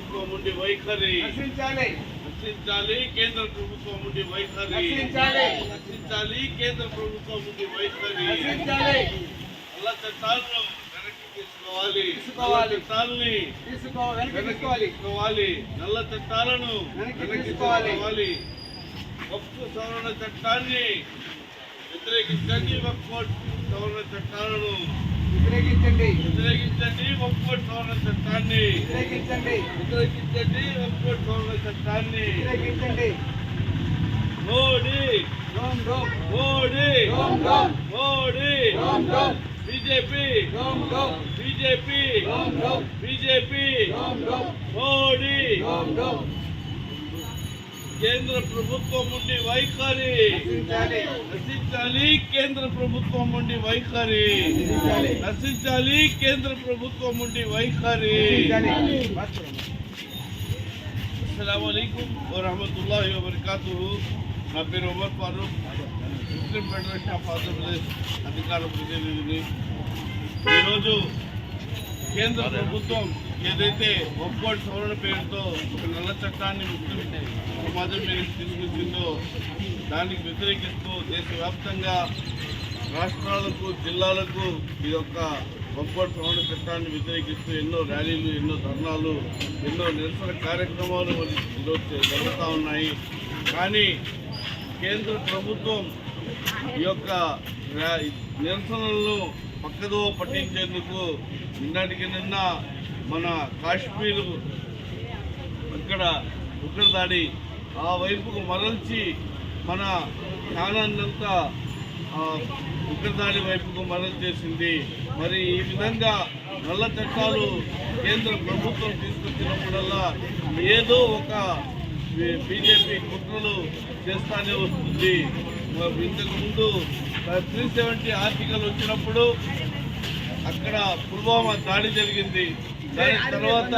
ప్రభుత్వం ఉండి వైఖరి నశించాలి, కేంద్ర ప్రభుత్వం ఉండి వైఖరి నశించాలి, కేంద్ర ప్రభుత్వం ఉండి వైఖరి నల్ల చట్టాలను వెనక్కి తీసుకోవాలి, నల్ల చట్టాలను వెనక్కి తీసుకోవాలి, వక్ఫ్ సవరణ చట్టాన్ని వ్యతిరేకించండి, వక్ఫ్ సవరణ చట్టాలను వ్యతిరేకించండి, వక్ఫ్ సవరణ చట్టాన్ని వ్యతిరేకించండి, వక్ఫ్ సవరణ చట్టాన్ని Modi Modi Modi BJP BJP BJP Modi కేంద్ర ప్రభుత్వం ఉండి వైఖరి నశించాలి, కేంద్ర ప్రభుత్వం ఉండి వైఖరి నశించాలి, కేంద్ర ప్రభుత్వం ఉండి వైఖరి. అస్సలాము అలైకుం వరహమతుల్లాహి వబరకాతుహు. నా పేరు ఉమర్ ఫారూక్, ముస్లిం ఫెడరేషన్ ఆఫ్ ఆంధ్రప్రదేశ్ అధికార ప్రతినిధిని. ఈరోజు కేంద్ర ప్రభుత్వం ఏదైతే వక్ఫ్ సవరణ పేరుతో ఒక నల్ల చట్టాన్ని ముస్లిం సమాజం మీద తీసుకొచ్చిందో దానికి వ్యతిరేకిస్తూ దేశవ్యాప్తంగా రాష్ట్రాలకు జిల్లాలకు ఈ యొక్క వక్ఫ్ సవరణ చట్టాన్ని వ్యతిరేకిస్తూ ఎన్నో ర్యాలీలు, ఎన్నో ధర్నాలు, ఎన్నో నిరసన కార్యక్రమాలు ఈరోజు జరుగుతూ ఉన్నాయి. కానీ కేంద్ర ప్రభుత్వం ఈ యొక్క నిరసనలను పక్కదో పట్టించేందుకు నిన్నటికి నిన్న మన కాశ్మీర్ ఇక్కడ ఉగ్రదాడి ఆ వైపుకు మరల్చి మన ధ్యానాన్నంతా ఉగ్రదాడి వైపుకు మరల్చేసింది. మరి ఈ విధంగా నల్ల చట్టాలు కేంద్ర ప్రభుత్వం తీసుకొచ్చినప్పుడల్లా ఏదో ఒక బీజేపీ కుట్రలు చేస్తానే వస్తుంది. ఇంతకుముందు 370 ఆర్టికల్ వచ్చినప్పుడు అక్కడ పుల్వామా దాడి జరిగింది. దాని తర్వాత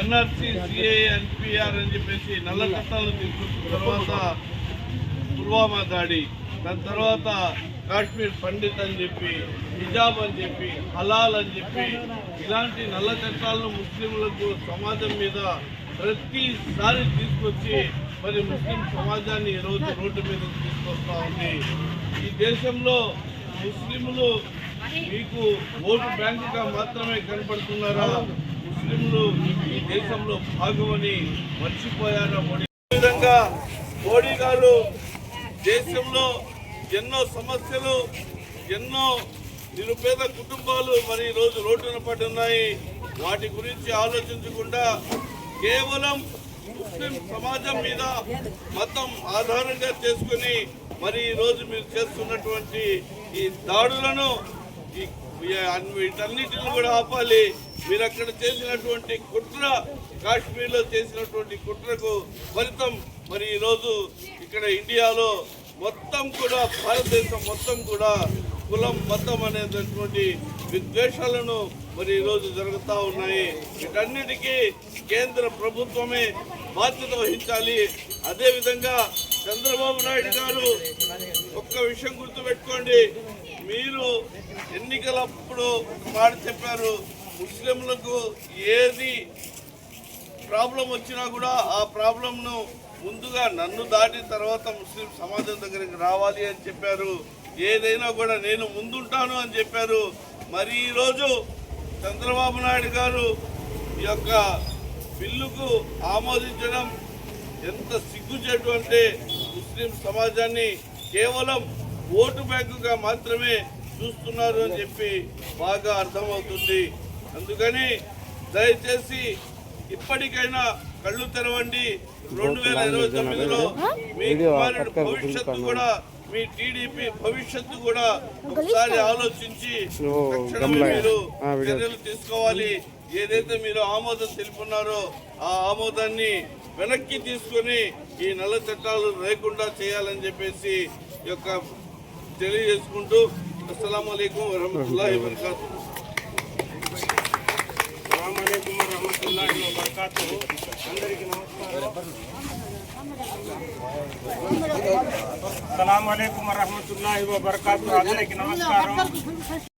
ఎన్ఆర్సీ, సిఏఏ, ఎన్పిఆర్ అని చెప్పేసి నల్ల చట్టాలు తీసుకొచ్చిన తర్వాత పుల్వామా దాడి, దాని తర్వాత కాశ్మీర్ పండిత్ అని చెప్పి, హిజాబ్ అని చెప్పి, హలాల్ అని చెప్పి ఇలాంటి నల్ల చట్టాలను ముస్లింలకు సమాజం మీద ప్రతిసారి తీసుకొచ్చి మరి ముస్లిం సమాజాన్ని ఈరోజు రోడ్డు మీద తీసుకొస్తా ఉంది. ఈ దేశంలో ముస్లింలు మీకు ఓటు బ్యాంకుగా మాత్రమే కనపడుతున్నారా? ముస్లింలు ఈ దేశంలో భాగమని మర్చిపోయారా మోడీ? ఈ విధంగా మోడీ గారు దేశంలో ఎన్నో సమస్యలు, ఎన్నో నిరుపేద కుటుంబాలు మరి ఈరోజు రోడ్డున పడున్నాయి. వాటి గురించి ఆలోచించకుండా కేవలం ముస్లిం సమాజం మీద మతం ఆధారంగా చేసుకుని మరి ఈరోజు మీరు చేస్తున్నటువంటి ఈ దాడులను వీటన్నిటిని కూడా ఆపాలి. మీరు అక్కడ చేసినటువంటి కుట్ర, కాశ్మీర్లో చేసినటువంటి కుట్రకు ఫలితం మరి ఈరోజు ఇక్కడ ఇండియాలో మొత్తం కూడా, భారతదేశం మొత్తం కూడా కులం, మతం అనేటటువంటి విద్వేషాలను మరి ఈరోజు జరుగుతూ ఉన్నాయి. వీటన్నిటికీ కేంద్ర ప్రభుత్వమే బాధ్యత వహించాలి. అదేవిధంగా చంద్రబాబు నాయుడు గారు ఒక్క విషయం గుర్తుపెట్టుకోండి, మీరు ఎన్నికలప్పుడు ఒక మాట చెప్పారు, ముస్లింలకు ఏది ప్రాబ్లం వచ్చినా కూడా ఆ ప్రాబ్లంను ముందుగా నన్ను దాటి తర్వాత ముస్లిం సమాజం దగ్గరికి రావాలి అని చెప్పారు. ఏదైనా కూడా నేను ముందుంటాను అని చెప్పారు. మరి ఈరోజు చంద్రబాబు నాయుడు గారు ఈ యొక్క బిల్లుకు ఆమోదించడం ఎంత సిగ్గుచేటు అంటే ముస్లిం సమాజాన్ని కేవలం ఓటు బ్యాంకుగా మాత్రమే చూస్తున్నారు అని చెప్పి బాగా అర్థమవుతుంది. అందుకని దయచేసి ఇప్పటికైనా కళ్ళు తెరవండి. 2029లో మీ కుమారుడి భవిష్యత్తు కూడా, మీ టీడీపీ భవిష్యత్తు కూడా ఒకసారి ఆలోచించి తక్షణమే మీరు చర్యలు తీసుకోవాలి. ఏదైతే మీరు ఆమోదం తెలుపున్నారో ఆ ఆమోదాన్ని వెనక్కి తీసుకొని ఈ నల్ల చట్టాలు లేకుండా చేయాలని చెప్పేసి ఈ యొక్క తెలియజేసుకుంటూ అస్సలాము అలైకుం వరహమతుల్లాహి వబరకాతుహు. अस्सलाम वालेकुम रहमतुल्लाहि व बरकातहू। అందరికీ నమస్కారం.